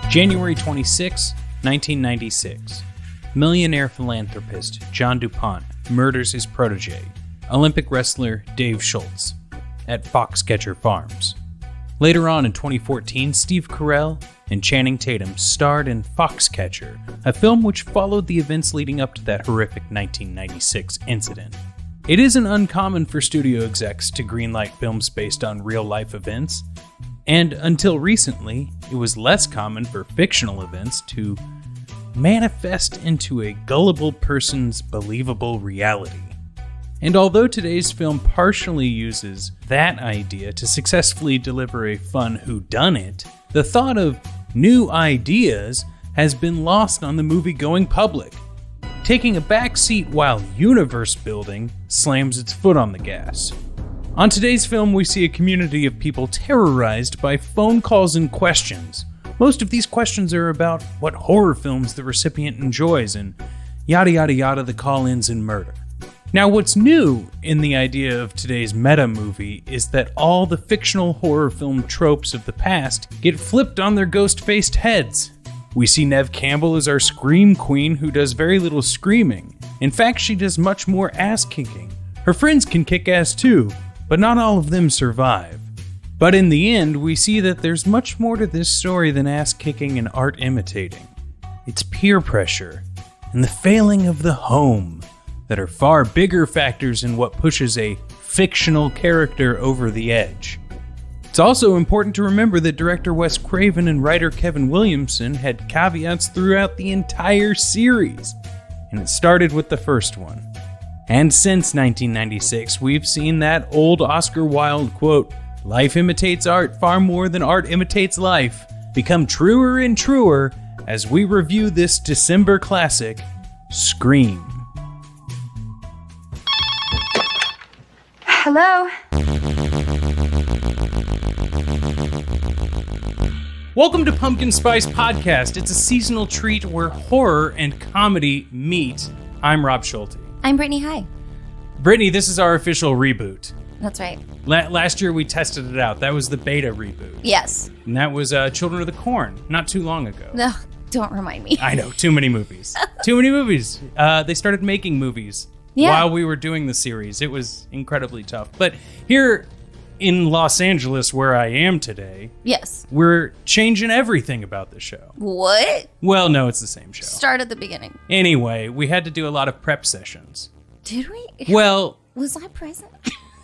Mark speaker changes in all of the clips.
Speaker 1: January 26, 1996. Millionaire philanthropist John DuPont murders his protege, Olympic wrestler Dave Schultz, at Foxcatcher Farms. Later on in 2014, Steve Carell and Channing Tatum starred in Foxcatcher, a film which followed the events leading up to that horrific 1996 incident. It isn't uncommon for studio execs to greenlight films based on real-life events, and until recently, it was less common for fictional events to manifest into a gullible person's believable reality. And although today's film partially uses that idea to successfully deliver a fun whodunit, the thought of new ideas has been lost on the movie-going public, taking a backseat while universe building slams its foot on the gas. On today's film, we see a community of people terrorized by phone calls and questions. Most of these questions are about what horror films the recipient enjoys and yada yada yada the call-ins and murder. Now, what's new in the idea of today's meta movie is that all the fictional horror film tropes of the past get flipped on their ghost-faced heads. We see Neve Campbell as our scream queen who does very little screaming. In fact, she does much more ass-kicking. Her friends can kick ass too, but not all of them survive. But in the end, we see that there's much more to this story than ass-kicking and art imitating. It's peer pressure and the failing of the home that are far bigger factors in what pushes a fictional character over the edge. It's also important to remember that director Wes Craven and writer Kevin Williamson had caveats throughout the entire series, and it started with the first one. And since 1996, we've seen that old Oscar Wilde quote, "Life imitates art far more than art imitates life," become truer and truer as we review this December classic, Scream.
Speaker 2: Hello?
Speaker 1: Welcome to Pumpkin Spice Podcast. It's a seasonal treat where horror and comedy meet. I'm Rob Schulte.
Speaker 3: I'm Brittany. Hi.
Speaker 1: Brittany, this is our official reboot.
Speaker 3: That's right.
Speaker 1: Last year we tested it out. That was the beta reboot.
Speaker 3: Yes.
Speaker 1: And that was Children of the Corn, not too long ago.
Speaker 3: No, don't remind me.
Speaker 1: I know, too many movies. Too many movies. They started making movies while we were doing the series. It was incredibly tough. But here in Los Angeles, where I am today,
Speaker 3: yes,
Speaker 1: we're changing everything about the show.
Speaker 3: What?
Speaker 1: Well, no, it's the same show.
Speaker 3: Start at the beginning.
Speaker 1: Anyway, we had to do a lot of prep sessions.
Speaker 3: Did we?
Speaker 1: Well,
Speaker 3: was I present?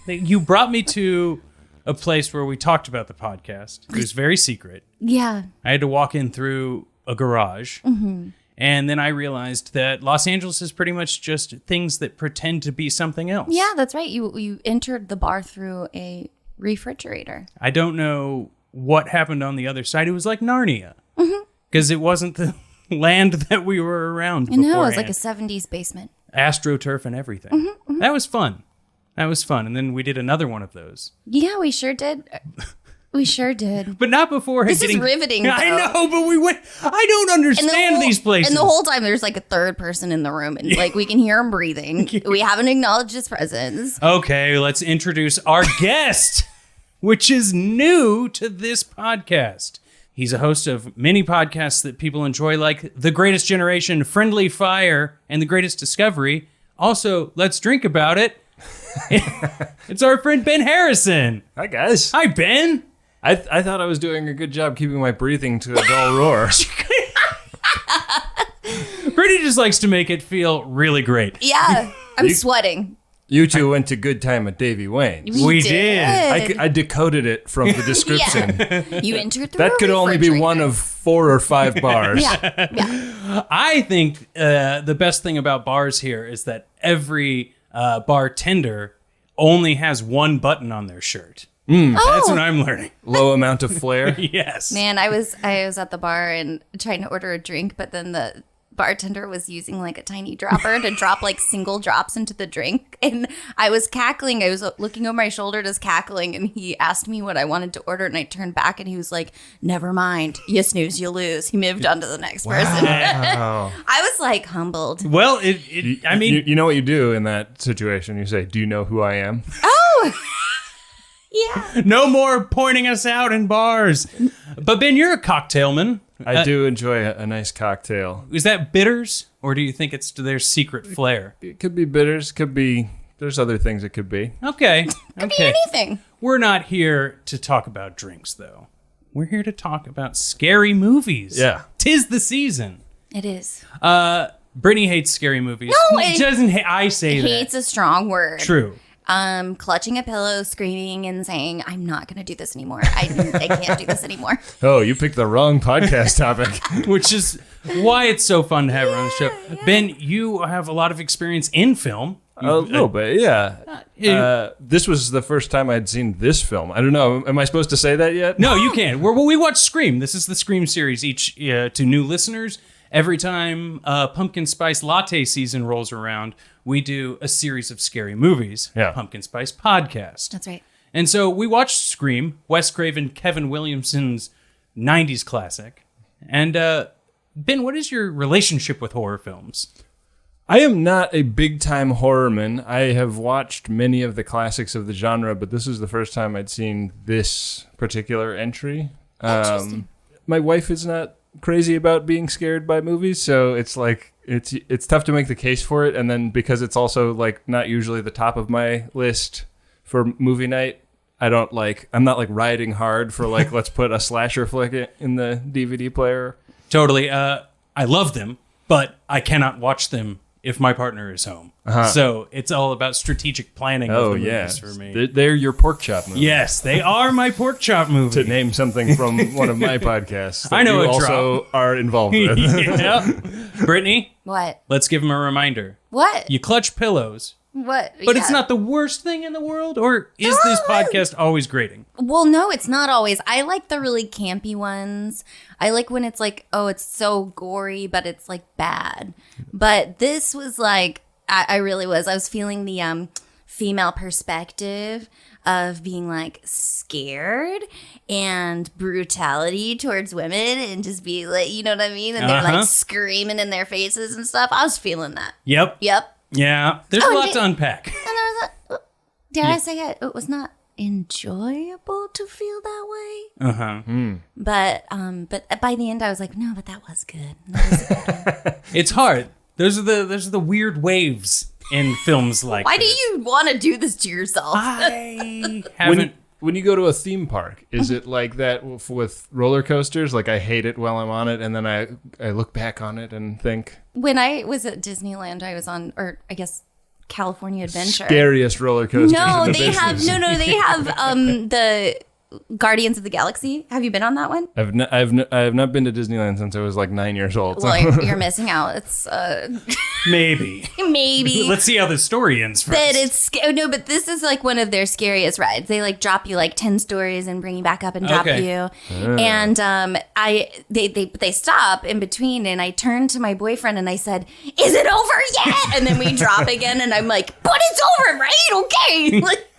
Speaker 1: You brought me to a place where we talked about the podcast. It was very secret.
Speaker 3: Yeah.
Speaker 1: I had to walk in through a garage. Mm-hmm. And then I realized that Los Angeles is pretty much just things that pretend to be something else.
Speaker 3: Yeah, that's right. You entered the bar through a refrigerator.
Speaker 1: I don't know what happened on the other side. It was like Narnia. Because it wasn't the land that we were around beforehand.
Speaker 3: No, it was like a 70s basement.
Speaker 1: AstroTurf and everything. That was fun. And then we did another one of those.
Speaker 3: Yeah, we sure did. We sure did.
Speaker 1: But not before
Speaker 3: this is riveting, though.
Speaker 1: I know, but we went. I don't understand these places.
Speaker 3: And the whole time there's like a third person in the room, and like we can hear him breathing. We haven't acknowledged his presence.
Speaker 1: Okay, let's introduce our guest, which is new to this podcast. He's a host of many podcasts that people enjoy, like The Greatest Generation, Friendly Fire, and The Greatest Discovery. Also, Let's Drink About It. It's our friend Ben Harrison.
Speaker 4: Hi, guys.
Speaker 1: Hi, Ben.
Speaker 4: I thought I was doing a good job keeping my breathing to a dull roar.
Speaker 1: Brittany just likes to make it feel really great.
Speaker 3: Yeah, I'm sweating.
Speaker 4: You two went to Good Time at Davy Wayne.
Speaker 1: We did.
Speaker 4: I decoded it from the description.
Speaker 3: Yeah. You entered the
Speaker 4: That could only be one of 4 or 5 bars.
Speaker 3: Yeah.
Speaker 1: I think the best thing about bars here is that every bartender only has one button on their shirt. That's what I'm learning.
Speaker 4: Low amount of flair.
Speaker 1: Yes.
Speaker 3: Man, I was at the bar and trying to order a drink, but then the bartender was using like a tiny dropper to drop like single drops into the drink, and I was cackling. I was looking over my shoulder, just cackling, and he asked me what I wanted to order, and I turned back, and he was like, "Never mind, you snooze, you lose." He moved on to the next person.
Speaker 4: Wow.
Speaker 3: I was like humbled.
Speaker 1: Well, I mean,
Speaker 4: you know what you do in that situation? You say, "Do you know who I am?"
Speaker 3: Oh. Yeah.
Speaker 1: No more pointing us out in bars. But Ben, you're a cocktailman.
Speaker 4: I do enjoy a nice cocktail.
Speaker 1: Is that bitters, or do you think it's their secret flair?
Speaker 4: It could be bitters, could be... There's other things it could be.
Speaker 1: Okay.
Speaker 3: Could be anything.
Speaker 1: We're not here to talk about drinks, though. We're here to talk about scary movies.
Speaker 4: Yeah.
Speaker 1: 'Tis the season.
Speaker 3: It is.
Speaker 1: Brittany hates scary movies.
Speaker 3: No,
Speaker 1: It doesn't. I say that.
Speaker 3: Hate's a strong word.
Speaker 1: True.
Speaker 3: Clutching a pillow, screaming, and saying, "I'm not going to do this anymore. I can't do this anymore."
Speaker 4: Oh, you picked the wrong podcast topic.
Speaker 1: Which is why it's so fun to have her on the show. Yeah. Ben, you have a lot of experience in film.
Speaker 4: A little bit, yeah. This was the first time I'd seen this film. I don't know. Am I supposed to say that yet?
Speaker 1: No, you can't. We watch Scream. This is the Scream series each to new listeners. Every time Pumpkin Spice Latte season rolls around, we do a series of scary movies.
Speaker 4: Yeah.
Speaker 1: Pumpkin Spice Podcast.
Speaker 3: That's right.
Speaker 1: And so we watched Scream, Wes Craven, Kevin Williamson's 90s classic. And Ben, what is your relationship with horror films?
Speaker 4: I am not a big-time horrorman. I have watched many of the classics of the genre, but this is the first time I'd seen this particular entry.
Speaker 3: Interesting.
Speaker 4: My wife is not crazy about being scared by movies, so it's like it's tough to make the case for it. And then because it's also like not usually the top of my list for movie night, I'm not like riding hard for like let's put a slasher flick in the DVD player.
Speaker 1: Totally. I love them, but I cannot watch them if my partner is home. So it's all about strategic planning of the movies for me.
Speaker 4: They're your pork chop movies.
Speaker 1: Yes, they are my pork chop movie.
Speaker 4: To name something from one of my podcasts that
Speaker 1: I know
Speaker 4: you
Speaker 1: a
Speaker 4: also are involved with.
Speaker 1: Yeah. Brittany,
Speaker 3: What?
Speaker 1: let's give him a reminder.
Speaker 3: What?
Speaker 1: You clutch pillows,
Speaker 3: What?
Speaker 1: but it's not the worst thing in the world, or is this podcast always grating?
Speaker 3: Well, no, it's not always. I like the really campy ones. I like when it's like, oh, it's so gory, but it's like bad. But this was like, I really was. I was feeling the female perspective of being like scared and brutality towards women and just be like, you know what I mean? And they're like screaming in their faces and stuff. I was feeling that.
Speaker 1: Yep. Yeah. There's a lot to unpack.
Speaker 3: And I was like, dare I say it was not enjoyable to feel that way. But by the end I was like, no, but that was good.
Speaker 1: It's hard. Those are the weird waves in films like
Speaker 3: Why
Speaker 1: this.
Speaker 3: do you want to do this to yourself?
Speaker 1: I haven't.
Speaker 4: When you go to a theme park, is it like that with roller coasters? Like I hate it while I'm on it, and then I look back on it and think.
Speaker 3: When I was at Disneyland, I was on, or I guess California Adventure.
Speaker 4: Scariest roller coasters.
Speaker 3: No,
Speaker 4: in the
Speaker 3: they
Speaker 4: business.
Speaker 3: have they have the Guardians of the Galaxy. Have you been on that one?
Speaker 4: I have not been to Disneyland since I was like 9 years old.
Speaker 3: Well, you're missing out. It's
Speaker 1: Maybe. Let's see how the story ends first.
Speaker 3: But but this is like one of their scariest rides. They like drop you like 10 stories and bring you back up and drop you. And they stop in between, and I turned to my boyfriend and I said, "Is it over yet?" And then we drop again, and I'm like, "But it's over, right? Okay." Like,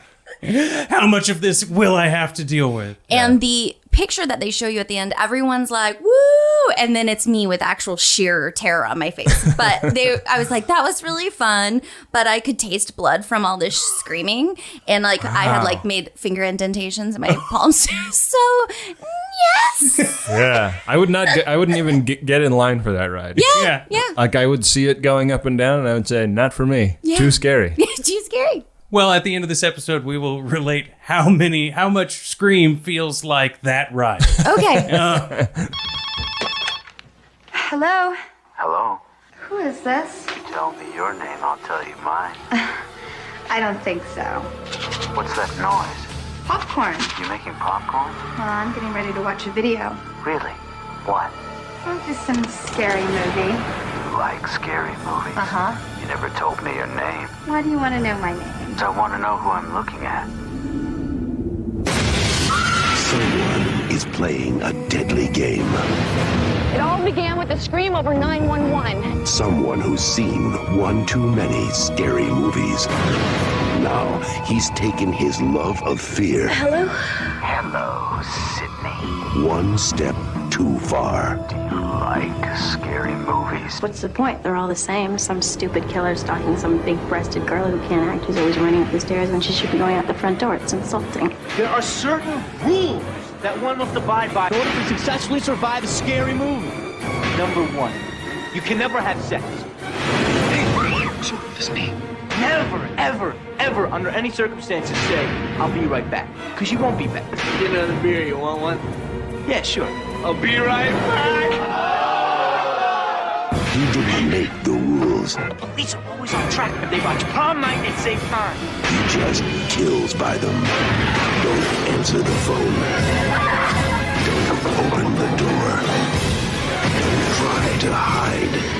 Speaker 1: how much of this will I have to deal with?
Speaker 3: And the picture that they show you at the end, everyone's like, woo! And then it's me with actual sheer terror on my face. But I was like, that was really fun. But I could taste blood from all this screaming. And like, I had like made finger indentations in my palms. So, yes.
Speaker 4: Yeah. I wouldn't even get in line for that ride.
Speaker 3: Yeah.
Speaker 4: Like I would see it going up and down and I would say, not for me.
Speaker 3: Yeah.
Speaker 4: Too scary.
Speaker 3: Too scary.
Speaker 1: Well, at the end of this episode, we will relate how much Scream feels like that ride.
Speaker 3: Okay.
Speaker 2: Hello?
Speaker 5: Hello?
Speaker 2: Who is this?
Speaker 5: You tell me your name, I'll tell you mine.
Speaker 2: I don't think so.
Speaker 5: What's that noise?
Speaker 2: Popcorn.
Speaker 5: You making popcorn?
Speaker 2: Well, I'm getting ready to watch a video.
Speaker 5: Really? What?
Speaker 2: Oh, just some scary movie.
Speaker 5: You like scary movies?
Speaker 2: Uh-huh.
Speaker 5: You never told me your name.
Speaker 2: Why do you want to know my name?
Speaker 5: So I want to know who I'm looking at.
Speaker 6: Someone is playing a deadly game.
Speaker 7: It all began with a scream over 911.
Speaker 6: Someone who's seen one too many scary movies. Now he's taken his love of fear
Speaker 7: Hello?
Speaker 5: Hello, Sydney.
Speaker 6: one step too far.
Speaker 5: Do you like scary movies?
Speaker 8: What's the point? They're all the same. Some stupid killer stalking some big-breasted girl who can't act, who's always running up the stairs when she should be going out the front door. It's insulting.
Speaker 9: There are certain rules that one must abide by in order to successfully survive a scary movie. Number one, you can never have sex. Never, ever, ever, under any circumstances, say, I'll be right back. Because you won't be back. Get another beer, you want one? Yeah, sure. I'll be right back.
Speaker 6: He didn't make the rules.
Speaker 9: Police are always on track. If they watch prom night, it's safe time.
Speaker 6: He just kills by them. Don't answer the phone. Don't open the door. Don't try to hide.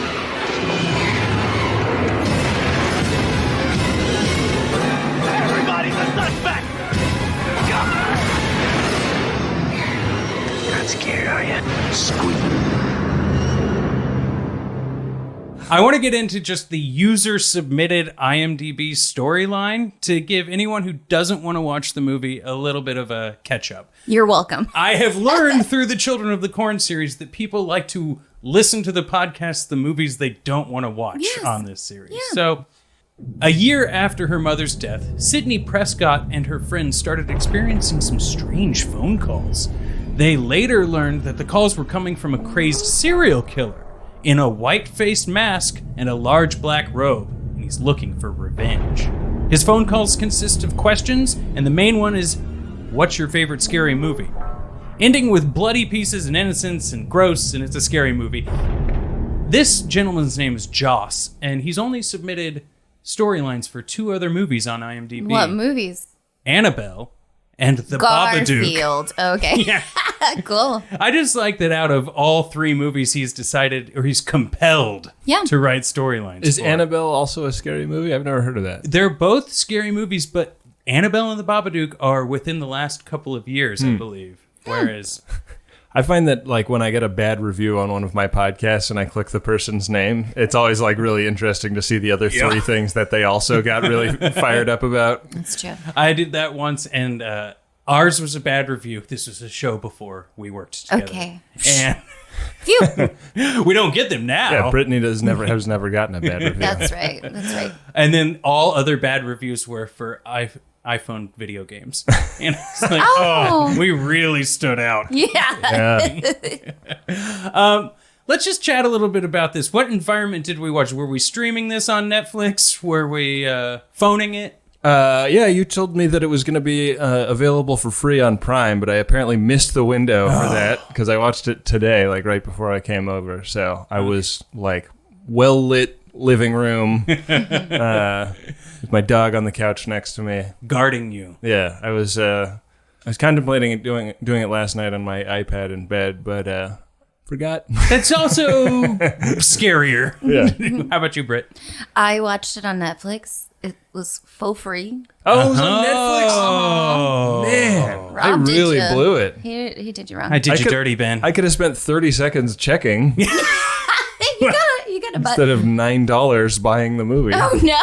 Speaker 9: Everybody's a suspect!
Speaker 5: Not scared, are you?
Speaker 6: Scream.
Speaker 1: I want to get into just the user-submitted IMDb storyline to give anyone who doesn't want to watch the movie a little bit of a catch-up.
Speaker 3: You're welcome.
Speaker 1: I have learned through the Children of the Corn series that people like to listen to the podcast, the movies they don't want to watch on this series.
Speaker 3: Yeah.
Speaker 1: So, a year after her mother's death, Sydney Prescott and her friends started experiencing some strange phone calls. They later learned that the calls were coming from a crazed serial killer in a white-faced mask and a large black robe, and he's looking for revenge. His phone calls consist of questions, and the main one is, what's your favorite scary movie? Ending with bloody pieces and innocence and gross, and it's a scary movie. This gentleman's name is Joss, and he's only submitted storylines for 2 other movies on IMDb.
Speaker 3: What movies?
Speaker 1: Annabelle and The Babadook.
Speaker 3: Garfield. Okay.
Speaker 1: Yeah.
Speaker 3: Cool.
Speaker 1: I just like that out of all 3 movies he's decided, or he's compelled to write storylines
Speaker 4: Is
Speaker 1: for.
Speaker 4: Annabelle also a scary movie? I've never heard of that.
Speaker 1: They're both scary movies, but Annabelle and The Babadook are within the last couple of years, I believe. Whereas
Speaker 4: I find that like when I get a bad review on one of my podcasts and I click the person's name, it's always like really interesting to see the other 3 things that they also got really fired up about.
Speaker 3: That's true.
Speaker 1: I did that once, and ours was a bad review. This was a show before we worked together.
Speaker 3: Okay.
Speaker 1: And
Speaker 3: Phew.
Speaker 1: we don't get them now.
Speaker 4: Yeah, Brittany has never gotten a bad review.
Speaker 3: That's right. That's right.
Speaker 1: And then all other bad reviews were for iPhone video games. And it's like, we really stood out.
Speaker 3: Yeah.
Speaker 1: Let's just chat a little bit about this. What environment did we watch? Were we streaming this on Netflix? Were we phoning it?
Speaker 4: Yeah, you told me that it was going to be available for free on Prime, but I apparently missed the window for that because I watched it today, like right before I came over. So I was like well-lit living room with my dog on the couch next to me.
Speaker 1: Guarding you.
Speaker 4: Yeah, I was contemplating doing it last night on my iPad in bed, but forgot.
Speaker 1: That's also scarier.
Speaker 4: Yeah.
Speaker 1: How about you, Britt?
Speaker 3: I watched it on Netflix. It was for free.
Speaker 4: Oh, it was on Netflix?
Speaker 1: Oh,
Speaker 4: man.
Speaker 3: Rob
Speaker 4: I really
Speaker 3: did you.
Speaker 4: blew it.
Speaker 3: He did you wrong.
Speaker 1: I did you dirty, Ben.
Speaker 4: I could have spent 30 seconds checking
Speaker 3: you got a butt.
Speaker 4: instead of $9 buying the movie.
Speaker 3: Oh no.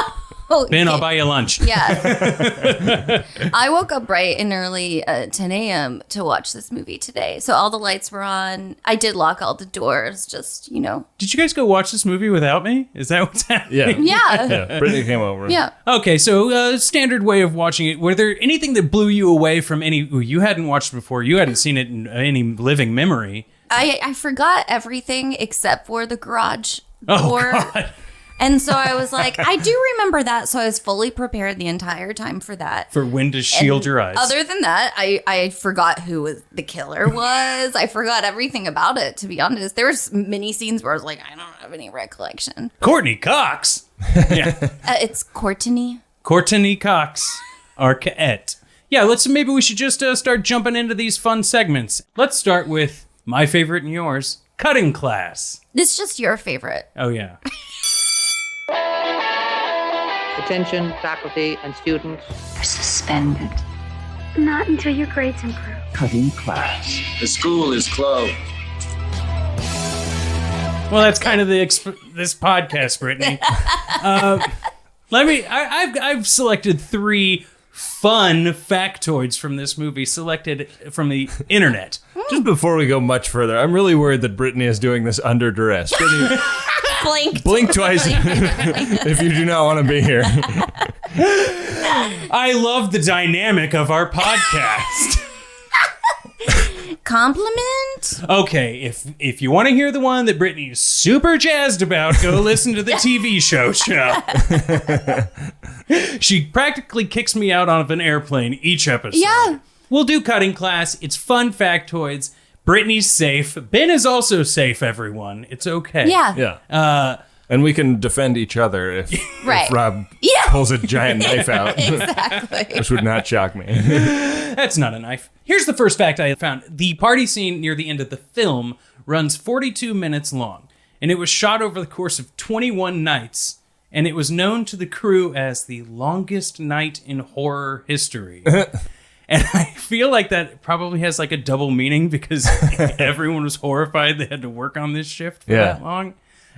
Speaker 1: Ben, I'll buy you lunch.
Speaker 3: Yeah. I woke up bright and early at 10 a.m. to watch this movie today. So all the lights were on. I did lock all the doors, just,
Speaker 1: Did you guys go watch this movie without me? Is that what's happening?
Speaker 4: Yeah.
Speaker 3: Yeah.
Speaker 4: Yeah, Brittany came over.
Speaker 3: Yeah.
Speaker 1: Okay, so standard way of watching it. Were there anything that blew you away from you hadn't watched before? You hadn't seen it in any living memory.
Speaker 3: I forgot everything except for the garage
Speaker 1: Oh,
Speaker 3: door.
Speaker 1: God.
Speaker 3: And so I was like, I do remember that. So I was fully prepared the entire time for that.
Speaker 1: For when to shield your eyes.
Speaker 3: Other than that, I forgot who the killer was. I forgot everything about it, to be honest. There was many scenes where I was like, I don't have any recollection.
Speaker 1: Courtney Cox. Yeah.
Speaker 3: It's Courtney.
Speaker 1: Courtney Cox. Arquette. Yeah, maybe we should just start jumping into these fun segments. Let's start with my favorite and yours, Cutting Class.
Speaker 3: It's just your favorite.
Speaker 1: Oh, yeah.
Speaker 10: Attention, faculty and students.
Speaker 2: You're suspended. Not until your grades improve.
Speaker 6: Cutting class.
Speaker 11: The school is closed.
Speaker 1: Well, that's kind of this podcast, Brittany. I've selected 3 fun factoids from this movie, selected from the internet.
Speaker 4: Just before we go much further, I'm really worried that Brittany is doing this under duress. Brittany, blink twice if you do not want to be here.
Speaker 1: I love the dynamic of our podcast.
Speaker 3: Compliment?
Speaker 1: Okay, if you want to hear the one that Brittany is super jazzed about, go listen to the TV show. She practically kicks me out of an airplane each episode.
Speaker 3: Yeah.
Speaker 1: We'll do cutting class. It's fun factoids. Brittany's safe. Ben is also safe, everyone. It's okay.
Speaker 3: Yeah.
Speaker 4: And we can defend each other if Rob pulls a giant knife out.
Speaker 3: Exactly.
Speaker 4: Which would not shock me.
Speaker 1: That's not a knife. Here's the first fact I found. The party scene near the end of the film runs 42 minutes long, and it was shot over the course of 21 nights, and it was known to the crew as the longest night in horror history. And I feel like that probably has like a double meaning because everyone was horrified they had to work on this shift for that long.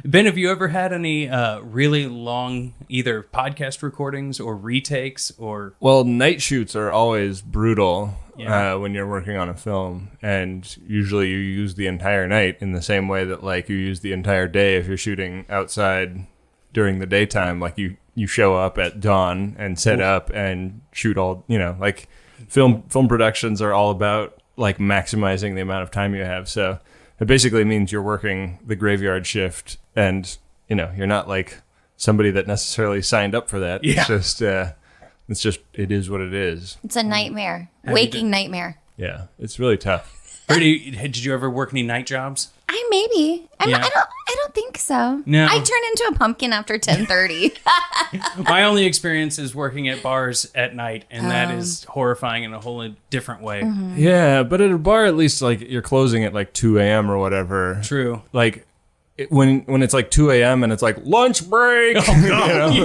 Speaker 1: Ben, have you ever had any really long either podcast recordings or retakes or?
Speaker 4: Well, night shoots are always brutal when you're working on a film, and usually you use the entire night in the same way that like you use the entire day if you're shooting outside during the daytime. Like you show up at dawn and set up and shoot all, like film productions are all about like maximizing the amount of time you have. So it basically means you're working the graveyard shift, and you're not like somebody that necessarily signed up for that.
Speaker 1: Yeah.
Speaker 4: It is what it is.
Speaker 3: It's a nightmare. Waking nightmare.
Speaker 4: Yeah, it's really tough.
Speaker 1: Brittany, did you ever work any night jobs?
Speaker 3: I don't think so.
Speaker 1: No.
Speaker 3: I turn into a pumpkin after 10:30.
Speaker 1: My only experience is working at bars at night, and that is horrifying in a whole different way.
Speaker 3: Mm-hmm.
Speaker 4: Yeah, but at a bar, at least like you're closing at like 2 a.m. or whatever.
Speaker 1: True.
Speaker 4: Like when it's like 2 a.m. and it's like lunch break.
Speaker 1: Oh, God.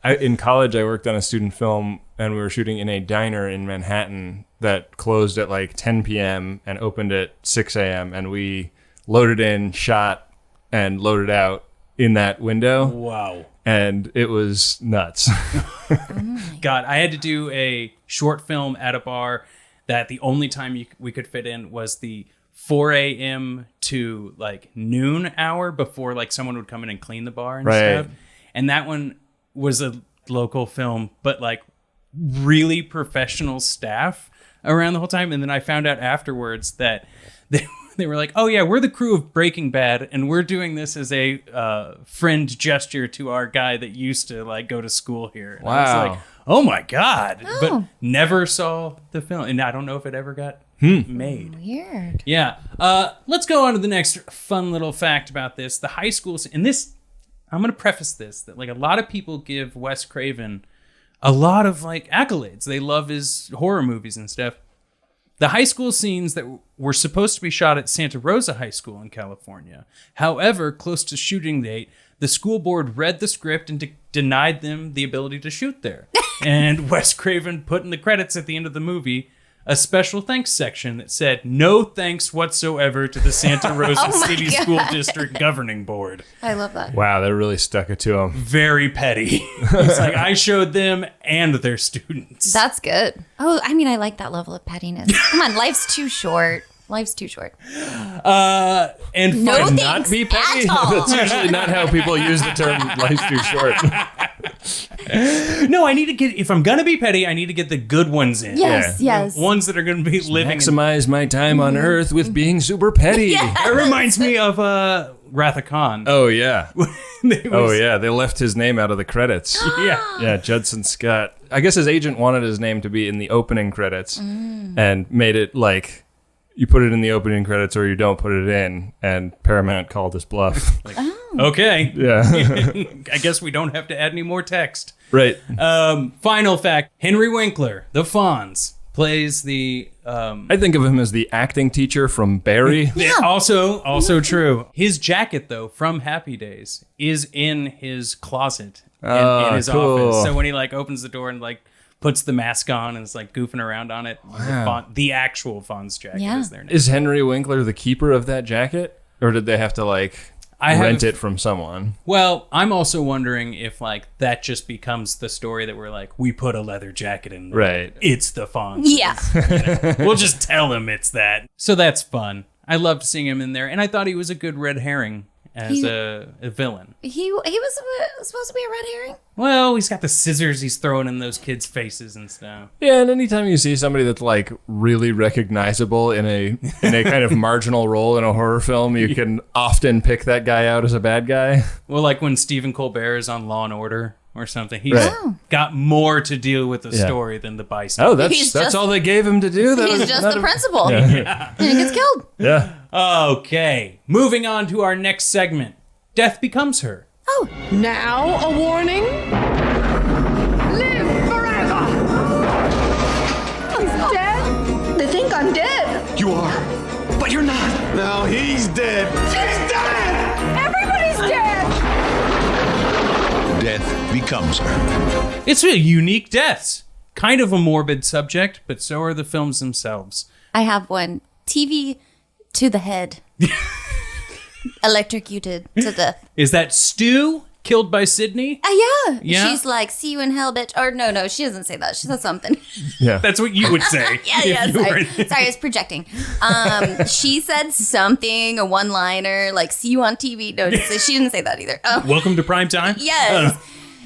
Speaker 3: No.
Speaker 4: In college, I worked on a student film, and we were shooting in a diner in Manhattan that closed at like 10 p.m. and opened at 6 a.m. And we loaded in, shot, and loaded out in that window.
Speaker 1: Wow.
Speaker 4: And it was nuts.
Speaker 1: God, I had to do a short film at a bar that the only time we could fit in was the 4 a.m. to like noon hour before like someone would come in and clean the bar and stuff. And that one was a local film, but like really professional staff around the whole time. And then I found out afterwards that they were like, oh yeah, we're the crew of Breaking Bad, and we're doing this as a friend gesture to our guy that used to like go to school here. And I was like, oh my God. But never saw the film. And I don't know if it ever got made.
Speaker 3: Weird.
Speaker 1: Yeah. Let's go on to the next fun little fact about this. The high school, and this, I'm going to preface this, that like a lot of people give Wes Craven a lot of like accolades. They love his horror movies and stuff. The high school scenes that were supposed to be shot at Santa Rosa High School in California. However, close to shooting date, the school board read the script and denied them the ability to shoot there. And Wes Craven put in the credits at the end of the movie a special thanks section that said, no thanks whatsoever to the Santa Rosa City School District Governing Board.
Speaker 3: I love that.
Speaker 4: Wow, that really stuck it to him.
Speaker 1: Very petty. It's like, I showed them and their students.
Speaker 3: That's good. Oh, I mean, I like that level of pettiness. Come on, life's too short. Life's too short.
Speaker 1: And
Speaker 3: No
Speaker 1: fun,
Speaker 3: thanks
Speaker 1: not be petty.
Speaker 3: at all.
Speaker 4: That's usually not how people use the term life's too short.
Speaker 1: No, I need to get, if I'm going to be petty, I need to get the good ones in.
Speaker 3: Yes, yes.
Speaker 1: Ones that are going to be living.
Speaker 4: Maximize my time on Earth with being super petty.
Speaker 3: Yes.
Speaker 1: It reminds me of Wrath of Khan.
Speaker 4: Oh, yeah.
Speaker 1: Oh,
Speaker 4: yeah. They left his name out of the credits. Yeah, Judson Scott. I guess his agent wanted his name to be in the opening credits and made it like, you put it in the opening credits or you don't put it in, and Paramount called his bluff. Like,
Speaker 1: okay.
Speaker 4: Yeah.
Speaker 1: I guess we don't have to add any more text.
Speaker 4: Right.
Speaker 1: Final fact, Henry Winkler, the Fonz, plays the...
Speaker 4: I think of him as the acting teacher from Barry.
Speaker 1: Also true. His jacket, though, from Happy Days, is in his closet in his office. So when he like opens the door and like puts the mask on and is like goofing around on it, the actual Fonz jacket is there now.
Speaker 4: Is Henry Winkler the keeper of that jacket? Or did they have to like rent it from someone.
Speaker 1: Well, I'm also wondering if like that just becomes the story that we're like, we put a leather jacket in there.
Speaker 4: Right.
Speaker 1: It's the Fonz.
Speaker 3: Yeah.
Speaker 1: We'll just tell him it's that. So that's fun. I loved seeing him in there, and I thought he was a good red herring as a villain.
Speaker 3: He was supposed to be a red herring?
Speaker 1: Well, he's got the scissors he's throwing in those kids' faces and stuff.
Speaker 4: Yeah, and anytime you see somebody that's like really recognizable in a kind of marginal role in a horror film, you can often pick that guy out as a bad guy.
Speaker 1: Well, like when Stephen Colbert is on Law and Order or something, he's got more to deal with the story than the bystander.
Speaker 4: Oh, that's all they gave him to do.
Speaker 3: He's just the principal. And he gets killed.
Speaker 4: Yeah.
Speaker 1: Okay, moving on to our next segment. Death Becomes Her.
Speaker 3: Oh.
Speaker 7: Now a warning. Live forever. He's dead.
Speaker 11: They think I'm dead.
Speaker 5: You are, but you're not. Now he's dead. He's dead!
Speaker 7: Everybody's dead.
Speaker 6: Death becomes her.
Speaker 1: It's really unique deaths. Kind of a morbid subject, but so are the films themselves.
Speaker 3: I have one. TV to the head. Electrocuted to death.
Speaker 1: Is that Stu killed by Sydney?
Speaker 3: Yeah. She's like, see you in hell, bitch. Or no, she doesn't say that. She says something.
Speaker 4: Yeah.
Speaker 1: That's what you would say.
Speaker 3: Sorry, I was projecting. She said something, a one-liner, like, see you on TV. No, she didn't say that either.
Speaker 1: Welcome to prime time?
Speaker 3: Yes.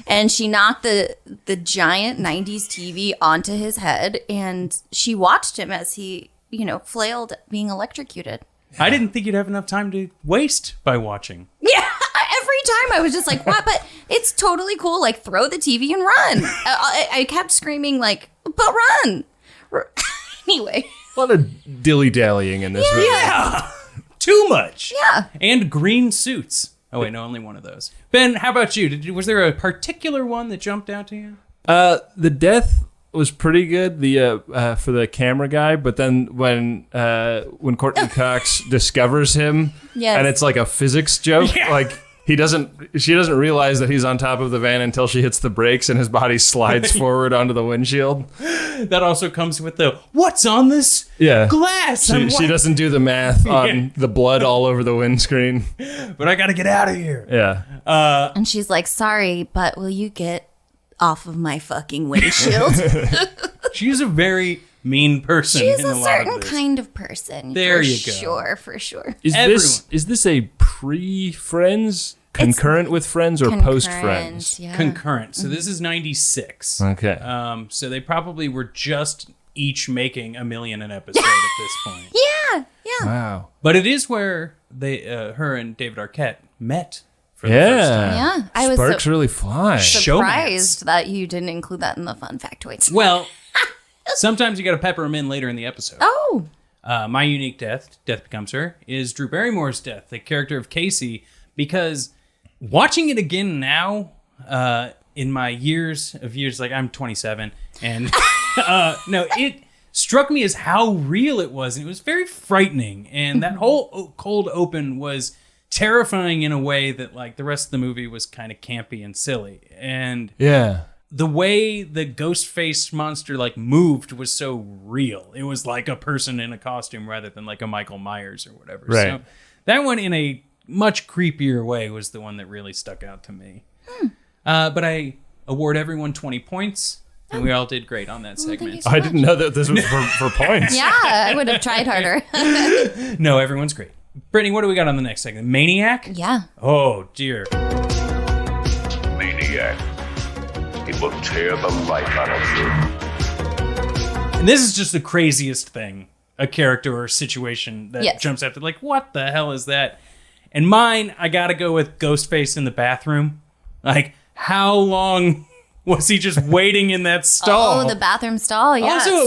Speaker 3: And she knocked the giant 90s TV onto his head, and she watched him as he, flailed being electrocuted.
Speaker 1: I didn't think you'd have enough time to waste by watching.
Speaker 3: Yeah, every time I was just like, what? But it's totally cool. Like, throw the TV and run. I kept screaming, like, but run. Anyway.
Speaker 4: A lot of dilly-dallying in this movie.
Speaker 1: Yeah. Too much.
Speaker 3: Yeah.
Speaker 1: And green suits. Oh, wait, no, only one of those. Ben, how about you? Was there a particular one that jumped out to you?
Speaker 4: The death was pretty good. The for the camera guy, but then when Courtney Cox discovers him, and it's like a physics joke, like she doesn't realize that he's on top of the van until she hits the brakes and his body slides forward onto the windshield.
Speaker 1: That also comes with the what's on this glass.
Speaker 4: She doesn't do the math on the blood all over the windscreen.
Speaker 1: But I gotta get out of here.
Speaker 4: Yeah.
Speaker 3: And she's like, sorry, but will you get off of my fucking windshield?
Speaker 1: She's a very mean person.
Speaker 3: She's
Speaker 1: in
Speaker 3: a
Speaker 1: lot
Speaker 3: certain
Speaker 1: of this.
Speaker 3: kind of person.
Speaker 1: There you go.
Speaker 3: For sure.
Speaker 4: Is this a pre-Friends, concurrent with Friends, or post-Friends?
Speaker 3: Yeah.
Speaker 1: Concurrent. So this is 96.
Speaker 4: Okay.
Speaker 1: So they probably were just each making $1 million an episode at this point.
Speaker 3: Yeah.
Speaker 4: Wow.
Speaker 1: But it is where her and David Arquette met for the first time.
Speaker 3: Yeah. I was
Speaker 4: Sparks really fly.
Speaker 3: surprised that you didn't include that in the fun factoids.
Speaker 1: Well, sometimes you got to pepper them in later in the episode.
Speaker 3: Oh.
Speaker 1: My unique death Becomes Her, is Drew Barrymore's death, the character of Casey, because watching it again now, in my years, like I'm 27, and it struck me as how real it was, and it was very frightening, and that whole cold open was terrifying in a way that like the rest of the movie was kind of campy and silly, and the way the ghost face monster like moved was so real. It was like a person in a costume rather than like a Michael Myers or whatever.
Speaker 4: Right.
Speaker 1: So that one in a much creepier way was the one that really stuck out to me. But I award everyone 20 points. And we all did great on that segment.
Speaker 4: I didn't know that this was for points.
Speaker 3: Yeah, I would have tried harder.
Speaker 1: No, everyone's great. Brittany, what do we got on the next segment? Maniac?
Speaker 3: Yeah.
Speaker 1: Oh, dear.
Speaker 6: Maniac. It will tear the life out of you.
Speaker 1: And this is just the craziest thing, a character or a situation that jumps after. Like, what the hell is that? And mine, I got to go with Ghostface in the bathroom. Like, how long was he just waiting in that stall?
Speaker 3: Oh, the bathroom stall. Yeah,
Speaker 1: also,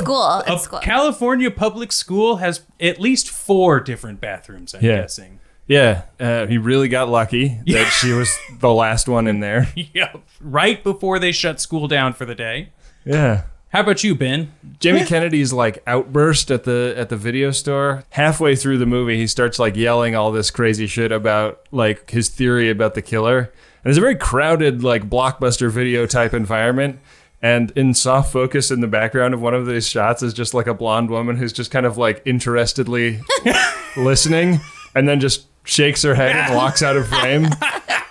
Speaker 3: at school.
Speaker 1: California public school has at least 4 different bathrooms, I'm guessing.
Speaker 4: Yeah, he really got lucky that she was the last one in there.
Speaker 1: Yeah, right before they shut school down for the day.
Speaker 4: Yeah.
Speaker 1: How about you, Ben?
Speaker 4: Jamie Kennedy's like outburst at the video store. Halfway through the movie, he starts like yelling all this crazy shit about like his theory about the killer. And it's a very crowded, like, blockbuster video type environment. And in soft focus in the background of one of these shots is just like a blonde woman who's just kind of like interestedly listening. And then just shakes her head and walks out of frame.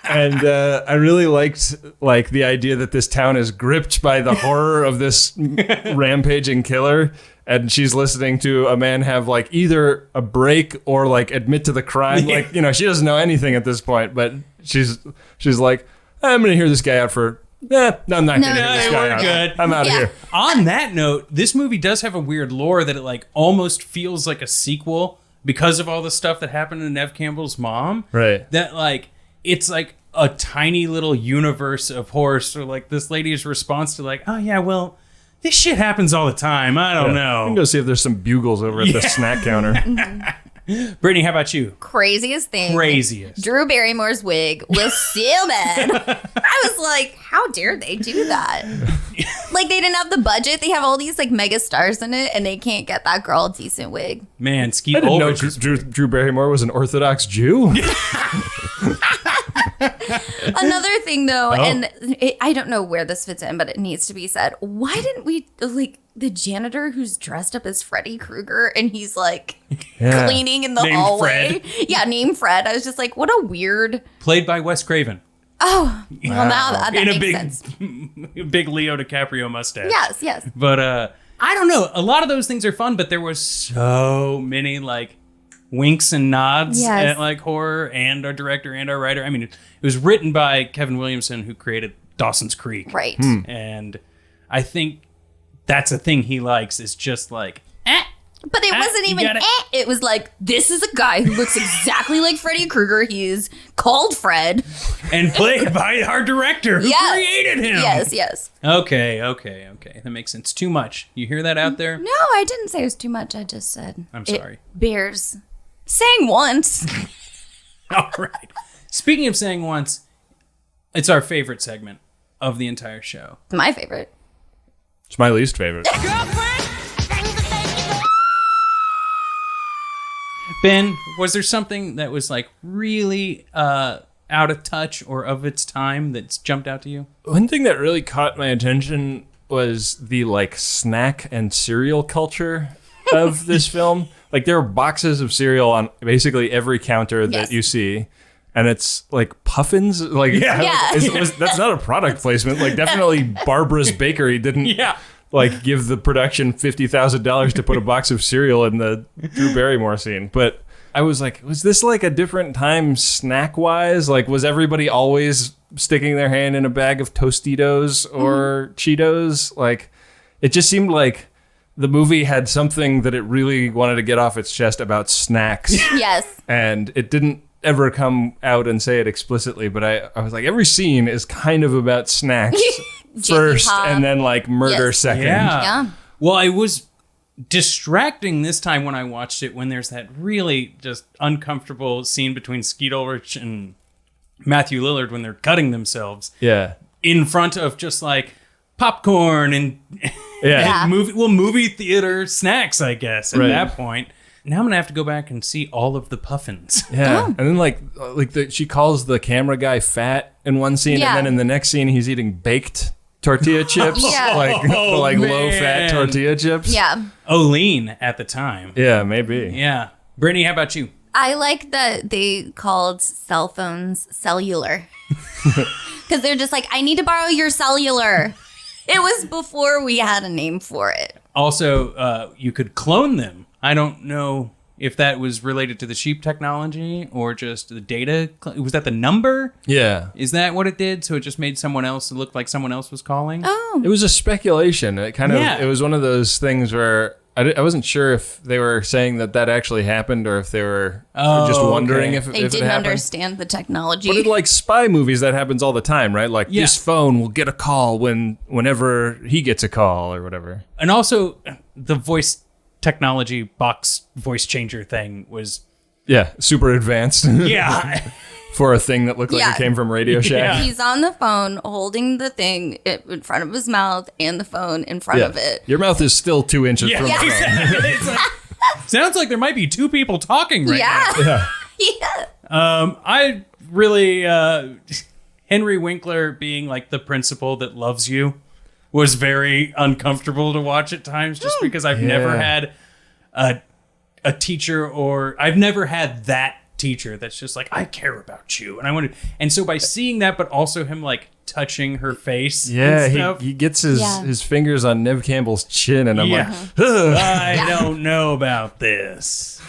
Speaker 4: And I really liked like the idea that this town is gripped by the horror of this rampaging killer. And she's listening to a man have like either a break or like admit to the crime.
Speaker 1: Yeah.
Speaker 4: Like, you know, she doesn't know anything at this point, but she's like, I'm going to hear this guy out for, no, I'm not going to hear this guy out.
Speaker 1: Good.
Speaker 4: I'm out of here.
Speaker 1: On that note, this movie does have a weird lore that it like almost feels like a sequel because of all the stuff that happened to Neve Campbell's mom.
Speaker 4: Right.
Speaker 1: That like, it's like a tiny little universe of horror. So like this lady's response to like, oh yeah, well, this shit happens all the time. I don't know.
Speaker 4: We can go see if there's some bugles over at the snack counter.
Speaker 1: Brittany, how about you?
Speaker 3: Craziest thing.
Speaker 1: Craziest.
Speaker 3: Drew Barrymore's wig was so bad. I was like, how dare they do that? Like, they didn't have the budget. They have all these, like, mega stars in it, and they can't get that girl a decent wig.
Speaker 1: Man, Skeet
Speaker 4: I didn't know
Speaker 1: Ulrich.
Speaker 4: Drew Barrymore was an Orthodox Jew.
Speaker 3: Another thing, though, and I don't know where this fits in, but it needs to be said. Why didn't we, like, the janitor who's dressed up as Freddy Krueger, and he's, like, cleaning in the
Speaker 1: Named
Speaker 3: hallway?
Speaker 1: Fred.
Speaker 3: Yeah, named Fred. I was just like, what a weird...
Speaker 1: Played by Wes Craven.
Speaker 3: Oh, well, now that
Speaker 1: In
Speaker 3: makes
Speaker 1: a
Speaker 3: sense.
Speaker 1: big Leo DiCaprio mustache.
Speaker 3: Yes.
Speaker 1: But I don't know. A lot of those things are fun, but there was so many like winks and nods at like horror and our director and our writer. I mean, it was written by Kevin Williamson, who created Dawson's Creek.
Speaker 3: Right.
Speaker 1: And I think that's a thing he likes, is just like,
Speaker 3: But it wasn't even It was like, this is a guy who looks exactly like Freddy Krueger. He's called Fred.
Speaker 1: And played by our director who created him.
Speaker 3: Yes.
Speaker 1: Okay. That makes sense. Too much. You hear that out there?
Speaker 3: No, I didn't say it was too much. I just said
Speaker 1: I'm sorry.
Speaker 3: It bears saying once.
Speaker 1: All right. Speaking of saying once, it's our favorite segment of the entire show.
Speaker 3: My favorite.
Speaker 4: It's my least favorite.
Speaker 1: Ben, was there something that was like really out of touch or of its time that's jumped out to you?
Speaker 4: One thing that really caught my attention was the like snack and cereal culture of this film. Like, there are boxes of cereal on basically every counter that you see. And it's like puffins. Like, that's not a product placement. Like, definitely Barbara's Bakery didn't like give the production $50,000 to put a box of cereal in the Drew Barrymore scene. But I was like, was this like a different time snack wise? Like, was everybody always sticking their hand in a bag of Tostitos or Cheetos? Like, it just seemed like the movie had something that it really wanted to get off its chest about snacks.
Speaker 3: Yes.
Speaker 4: And it didn't ever come out and say it explicitly, but I was like, every scene is kind of about snacks first and then like murder second.
Speaker 1: Yeah. Well, I was distracting this time when I watched it, when there's that really just uncomfortable scene between Skeet Ulrich and Matthew Lillard when they're cutting themselves.
Speaker 4: Yeah.
Speaker 1: In front of just like popcorn and movie theater snacks, I guess, at that point. Now I'm gonna have to go back and see all of the puffins.
Speaker 4: Yeah, and then she calls the camera guy fat in one scene, and then in the next scene he's eating baked tortilla chips, like low fat tortilla chips.
Speaker 3: Yeah.
Speaker 1: Oh, lean at the time.
Speaker 4: Yeah, maybe.
Speaker 1: Yeah, Brittany, how about you?
Speaker 3: I like that they called cell phones cellular. Because they're just like, I need to borrow your cellular. It was before we had a name for it.
Speaker 1: Also, you could clone them. I don't know if that was related to the sheep technology or just the data. Was that the number?
Speaker 4: Yeah.
Speaker 1: Is that what it did? So it just made someone else look like someone else was calling?
Speaker 3: Oh.
Speaker 4: It was a speculation. It kind of, it was one of those things where I wasn't sure if they were saying that actually happened or if they were just wondering if it happened.
Speaker 3: They didn't understand the technology.
Speaker 4: But in like spy movies, that happens all the time, right? Like this phone will get a call whenever he gets a call or whatever.
Speaker 1: And also the voice technology box voice changer thing was
Speaker 4: super advanced.
Speaker 1: Yeah.
Speaker 4: For a thing that looked like it came from Radio Shack.
Speaker 3: Yeah. He's on the phone holding the thing in front of his mouth and the phone in front of it.
Speaker 4: Your mouth is still 2 inches from the phone.
Speaker 1: Exactly. It's like, sounds like there might be two people talking right now.
Speaker 3: Yeah.
Speaker 1: I really Henry Winkler being like the principal that loves you was very uncomfortable to watch at times, just because I've never had a teacher, or I've never had that teacher that's just like, I care about you. And so by seeing that, but also him like touching her face.
Speaker 4: Yeah, he gets his fingers on Nev Campbell's chin, and I'm like,
Speaker 1: I don't know about this.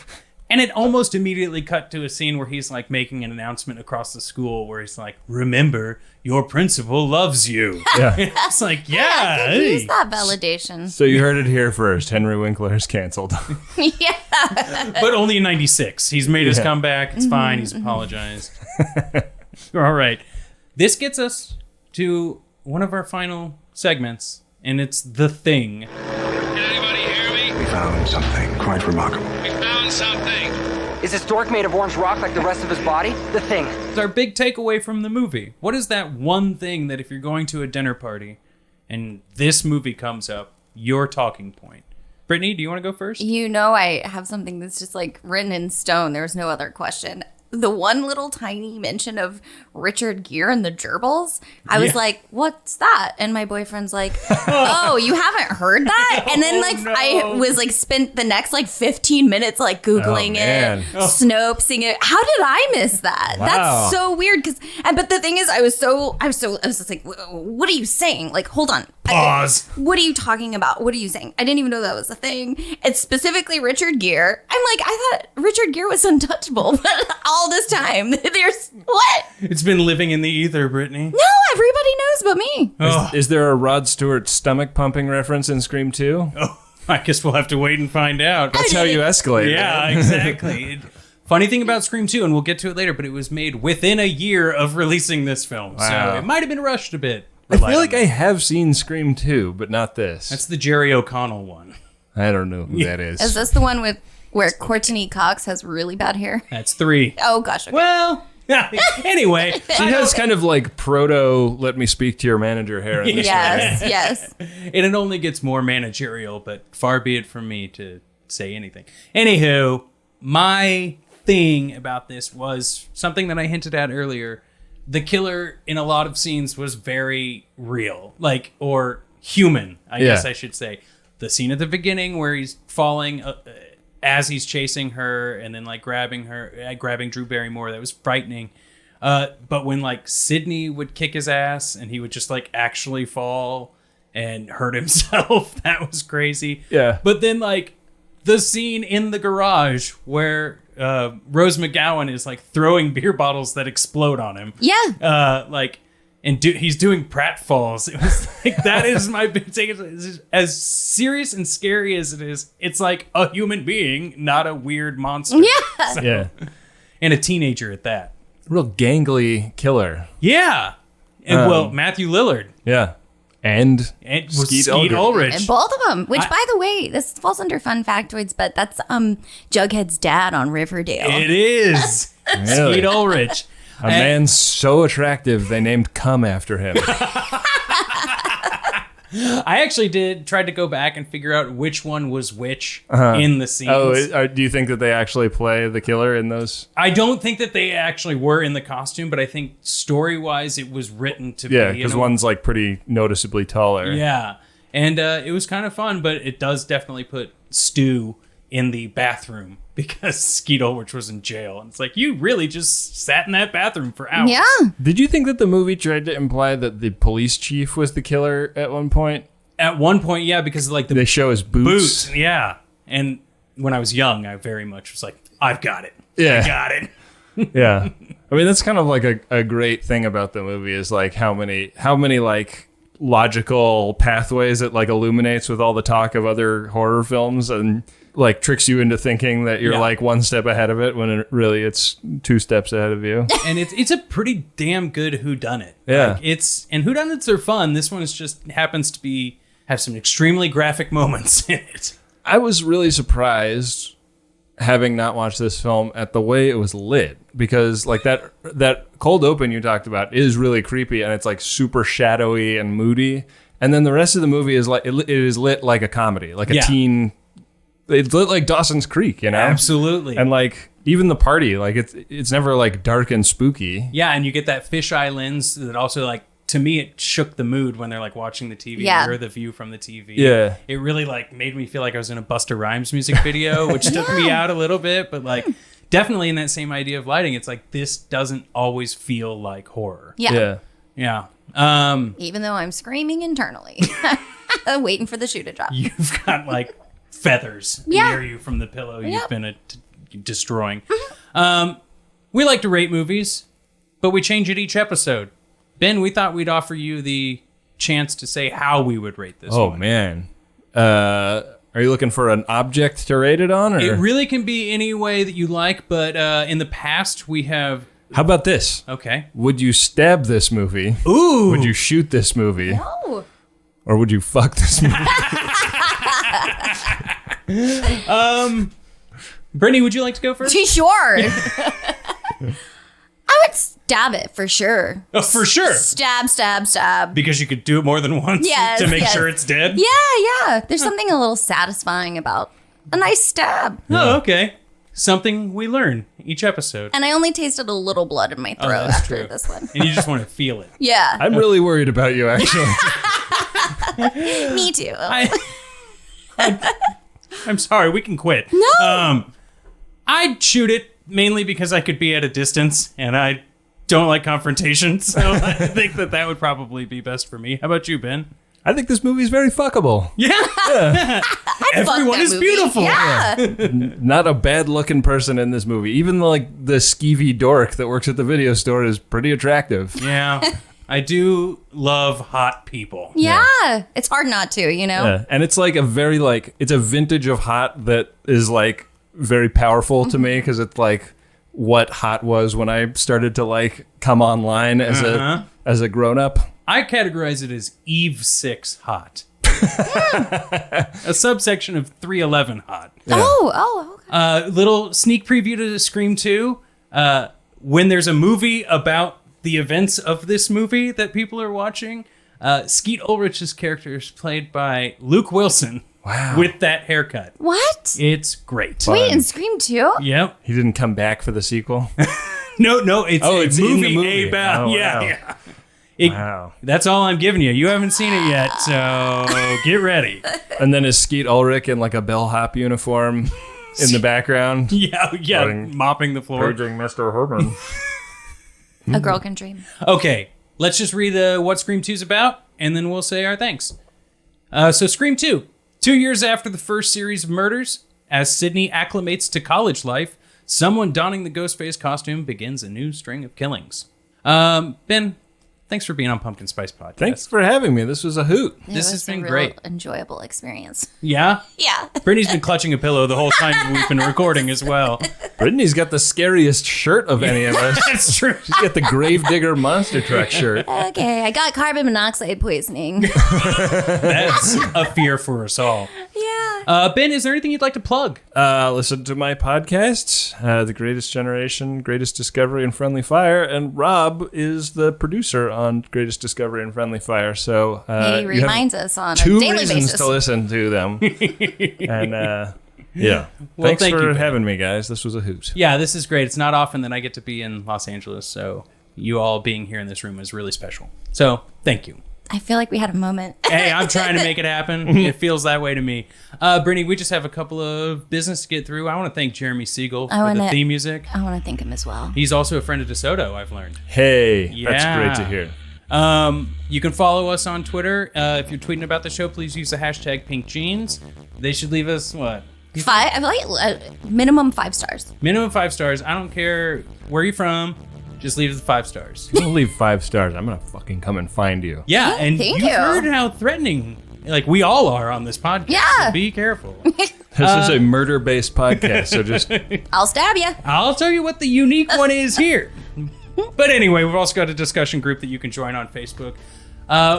Speaker 1: And it almost immediately cut to a scene where he's like making an announcement across the school where he's like, remember, your principal loves you.
Speaker 4: Yeah.
Speaker 1: It's like,
Speaker 3: I could use that validation.
Speaker 4: So you heard it here first. Henry Winkler is canceled.
Speaker 1: But only in 96. He's made his comeback. It's fine. He's apologized. All right. This gets us to one of our final segments, and it's The Thing.
Speaker 5: Can anybody hear me? We found something quite remarkable. We found something.
Speaker 10: Is this dork made of orange rock like the rest of his body? The Thing.
Speaker 1: It's our big takeaway from the movie. What is that one thing that if you're going to a dinner party and this movie comes up, your talking point? Brittany, do you want to go first?
Speaker 3: You know, I have something that's just like written in stone. There's no other question. The one little tiny mention of Richard Gere and the Gerbils, I was like, what's that? And my boyfriend's like, oh, you haven't heard that? And then I was like, spent the next like 15 minutes like Googling it, Snopesing it. How did I miss that?
Speaker 4: Wow.
Speaker 3: That's so weird. But the thing is, I was just like, what are you saying? Like, hold on.
Speaker 1: Pause.
Speaker 3: What are you talking about? What are you saying? I didn't even know that was a thing. It's specifically Richard Gere. I'm like, I thought Richard Gere was untouchable, but all this time, there's what?
Speaker 1: It's been living in the ether, Brittany.
Speaker 3: No, everybody knows but me.
Speaker 4: Is there a Rod Stewart stomach pumping reference in Scream 2?
Speaker 1: Oh, I guess we'll have to wait and find out.
Speaker 4: That's how you escalate.
Speaker 1: Yeah, exactly. Funny thing about Scream 2, and we'll get to it later, but it was made within a year of releasing this film.
Speaker 4: Wow.
Speaker 1: So it might have been rushed a bit.
Speaker 4: I feel like I have seen Scream 2, but not this.
Speaker 1: That's the Jerry O'Connell one.
Speaker 4: I don't know who that is.
Speaker 3: Is this the one where Courtney Cox has really bad hair?
Speaker 1: That's 3.
Speaker 3: Oh, gosh. Okay.
Speaker 1: Well, anyway.
Speaker 4: She has kind of like proto, let me speak to your manager hair. In this
Speaker 3: Yes.
Speaker 1: And it only gets more managerial, but far be it from me to say anything. Anywho, my thing about this was something that I hinted at earlier. The killer in a lot of scenes was very real, or human, I guess I should say. The scene at the beginning where he's falling as he's chasing her and then grabbing Drew Barrymore, that was frightening. But when Sidney would kick his ass and he would just actually fall and hurt himself, that was crazy.
Speaker 4: Yeah.
Speaker 1: But then the scene in the garage where Rose McGowan is throwing beer bottles that explode on him.
Speaker 3: Yeah.
Speaker 1: He's doing pratfalls. It was that is my big take. As serious and scary as it is, it's like a human being, not a weird monster.
Speaker 3: Yeah.
Speaker 1: And a teenager at that.
Speaker 4: Real gangly killer.
Speaker 1: Yeah. And Matthew Lillard.
Speaker 4: Yeah. And
Speaker 1: Skeet Ulrich.
Speaker 3: And both of them. Which, by the way, this falls under fun factoids, but that's Jughead's dad on Riverdale.
Speaker 1: It is.
Speaker 4: Really?
Speaker 1: Skeet Ulrich.
Speaker 4: A man so attractive, they named Cum after him.
Speaker 1: I actually tried to go back and figure out which one was which in the scenes.
Speaker 4: Oh, do you think that they actually play the killer in those?
Speaker 1: I don't think that they actually were in the costume, but I think story-wise it was written to be.
Speaker 4: Yeah, because one's pretty noticeably taller.
Speaker 1: Yeah, and it was kind of fun, but it does definitely put Stu in the bathroom because Skeet Ulrich was in jail. And it's you really just sat in that bathroom for hours.
Speaker 3: Yeah.
Speaker 4: Did you think that the movie tried to imply that the police chief was the killer at one point?
Speaker 1: At one point, yeah, because
Speaker 4: they show his boots.
Speaker 1: Yeah. And when I was young, I very much was I've got it.
Speaker 4: Yeah.
Speaker 1: I got it.
Speaker 4: Yeah. I mean, that's kind of a great thing about the movie is how many logical pathways it illuminates with all the talk of other horror films and tricks you into thinking that you're one step ahead of it when really it's 2 steps ahead of you.
Speaker 1: And it's a pretty damn good whodunit.
Speaker 4: Yeah.
Speaker 1: And whodunits are fun. This one just happens to have some extremely graphic moments in it.
Speaker 4: I was really surprised, having not watched this film, at the way it was lit, because that cold open you talked about is really creepy and it's super shadowy and moody, and then the rest of the movie is it is lit like a comedy, a teen. It's lit like Dawson's Creek,
Speaker 1: Absolutely.
Speaker 4: And even the party, it's never dark and spooky.
Speaker 1: Yeah, and you get that fisheye lens that also to me it shook the mood when they're watching the TV or the view from the TV.
Speaker 4: Yeah.
Speaker 1: It really made me feel like I was in a Busta Rhymes music video, which took me out a little bit, but definitely in that same idea of lighting. It's like, this doesn't always feel like horror.
Speaker 3: Yeah.
Speaker 1: Even
Speaker 3: though I'm screaming internally, waiting for the shoe to drop.
Speaker 1: You've got like feathers near you from the pillow you've been destroying. We like to rate movies, but we change it each episode. Ben, we thought we'd offer you the chance to say how we would rate this one.
Speaker 4: Oh, man. Are you looking for an object to rate it on? Or?
Speaker 1: It really can be any way that you like, but in the past we have...
Speaker 4: How about this?
Speaker 1: Okay.
Speaker 4: Would you stab this movie?
Speaker 1: Ooh.
Speaker 4: Would you shoot this movie?
Speaker 3: No.
Speaker 4: Or would you fuck this movie?
Speaker 1: Brittany, would you like to go first?
Speaker 3: Sure. I would stab it for sure.
Speaker 1: Oh, for sure.
Speaker 3: Stab.
Speaker 1: Because you could do it more than once to make sure it's dead?
Speaker 3: Yeah. There's something a little satisfying about a nice stab.
Speaker 1: Oh, okay. Something we learn each episode.
Speaker 3: And I only tasted a little blood in my throat after this one.
Speaker 1: And you just want to feel it.
Speaker 3: Yeah.
Speaker 4: I'm really worried about you, actually.
Speaker 3: Me too.
Speaker 1: I'm sorry, we can quit.
Speaker 3: No.
Speaker 1: I'd shoot it mainly because I could be at a distance, and I don't like confrontation, so I think that would probably be best for me. How about you, Ben?
Speaker 4: I think this movie is very fuckable.
Speaker 1: Yeah. Everyone is beautiful.
Speaker 3: Yeah.
Speaker 4: Not a bad-looking person in this movie. Even like the skeevy dork that works at the video store is pretty attractive.
Speaker 1: Yeah. I do love hot people.
Speaker 3: Yeah. It's hard not to, you know?
Speaker 4: Yeah. And it's like it's a vintage of hot that is like very powerful to me because it's like what hot was when I started to like come online as a grown-up.
Speaker 1: I categorize it as Eve 6 hot. A subsection of 311 hot.
Speaker 3: Yeah. Oh, okay.
Speaker 1: Little sneak preview to Scream 2. When there's a movie about the events of this movie that people are watching, Skeet Ulrich's character is played by Luke Wilson.
Speaker 4: Wow.
Speaker 1: With that haircut.
Speaker 3: What?
Speaker 1: It's great.
Speaker 3: Wait, in Scream 2?
Speaker 1: Yep.
Speaker 4: He didn't come back for the sequel?
Speaker 1: No, it's
Speaker 4: in the
Speaker 1: movie
Speaker 4: movie.
Speaker 1: about.
Speaker 4: Oh,
Speaker 1: Yeah.
Speaker 4: wow. Wow.
Speaker 1: That's all I'm giving you. You haven't seen it yet, so get ready.
Speaker 4: And then is Skeet Ulrich in like a bellhop uniform in the background?
Speaker 1: Yeah, mopping the floor.
Speaker 4: Paging Mr. Herman.
Speaker 3: A girl can dream.
Speaker 1: Okay, let's just read what Scream 2 is about, and then we'll say our thanks. So Scream 2. 2 years after the first series of murders, as Sydney acclimates to college life, someone donning the Ghostface costume begins a new string of killings. Ben, thanks for being on Pumpkin Spice Podcast.
Speaker 4: Thanks for having me. This was a hoot.
Speaker 1: This has been
Speaker 3: a real
Speaker 1: great.
Speaker 3: Enjoyable experience.
Speaker 1: Yeah?
Speaker 3: Yeah.
Speaker 1: Brittany's been clutching a pillow the whole time we've been recording as well.
Speaker 4: Brittany's got the scariest shirt of any of us.
Speaker 1: That's true.
Speaker 4: She's got the Gravedigger Monster Truck shirt.
Speaker 3: Okay, I got carbon monoxide poisoning.
Speaker 1: That's a fear for us all.
Speaker 3: Yeah.
Speaker 1: Ben, is there anything you'd like to plug?
Speaker 4: Listen to my podcasts, The Greatest Generation, Greatest Discovery, and Friendly Fire. And Rob is the producer on Greatest Discovery and Friendly Fire. So
Speaker 3: he reminds us on a
Speaker 4: two
Speaker 3: daily
Speaker 4: reasons
Speaker 3: basis
Speaker 4: to listen to them. And yeah,
Speaker 1: Well,
Speaker 4: thanks
Speaker 1: thank
Speaker 4: for
Speaker 1: you, Ben.
Speaker 4: having me, guys. This was a hoot.
Speaker 1: Yeah, this is great. It's not often that I get to be in Los Angeles, so you all being here in this room is really special. So, thank you.
Speaker 3: I feel like we had a moment.
Speaker 1: Hey, I'm trying to make it happen. It feels that way to me. Brittany, we just have a couple of business to get through. I want to thank Jeremy Siegel for the theme music.
Speaker 3: I want to thank him as well.
Speaker 1: He's also a friend of DeSoto, I've learned.
Speaker 4: Hey,
Speaker 1: Yeah.
Speaker 4: that's great to hear.
Speaker 1: You can follow us on Twitter. If you're tweeting about the show, please use the hashtag PinkJeans. They should leave us, what?
Speaker 3: I like minimum 5 stars.
Speaker 1: Minimum 5 stars. I don't care where you're from. Just leave us 5 stars.
Speaker 4: Don't leave 5 stars. I'm going to fucking come and find you.
Speaker 1: Yeah, and
Speaker 3: thank
Speaker 1: you've
Speaker 3: you.
Speaker 1: heard how threatening, like, we all are on this podcast.
Speaker 3: Yeah.
Speaker 1: So be careful.
Speaker 4: This is a murder-based podcast, so just...
Speaker 3: I'll stab you.
Speaker 1: I'll tell you what the unique one is here. But anyway, we've also got a discussion group that you can join on Facebook.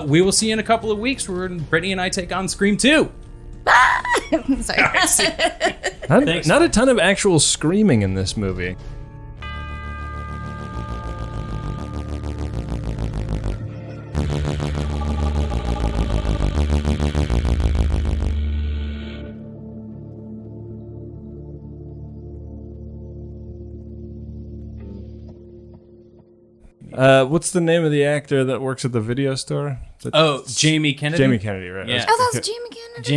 Speaker 1: We will see you in a couple of weeks where Brittany and I take on Scream 2.
Speaker 3: Sorry.
Speaker 4: Not a ton of actual screaming in this movie. What's the name of the actor that works at the video store?
Speaker 1: Oh, Jamie Kennedy?
Speaker 4: Jamie Kennedy, right?
Speaker 1: Yeah.
Speaker 3: Oh, that's Jamie Kennedy.